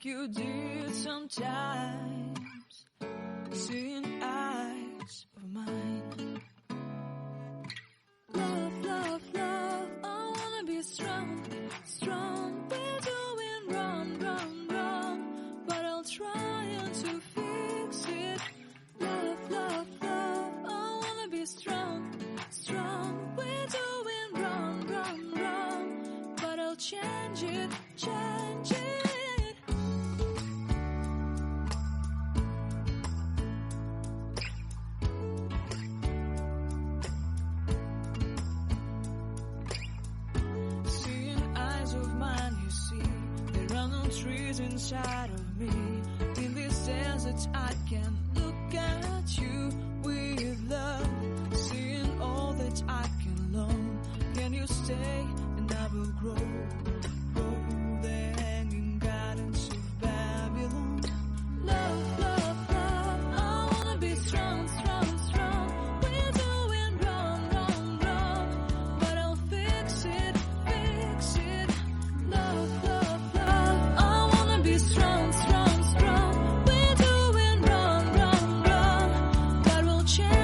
like you did sometimes, seeing eyes of mine. Love, love, love, I wanna be strong, strong. We're doing wrong, wrong, wrong, but I'll try to fix it. Love, love, love, I wanna be strong, strong. We're doing wrong, wrong, wrong, but I'll change it, change it. Trees inside of me. In this desert I can look at you with love, seeing all that I can long. Can you stay and I will grow, grow the hanging gardens of Babylon. Love, love, love, I wanna be strong, strong, strong. We're doing wrong, wrong, wrong, but I'll fix it, fix it. Love, love, be strong, strong, strong. We're doing wrong, wrong, wrong, but we'll change.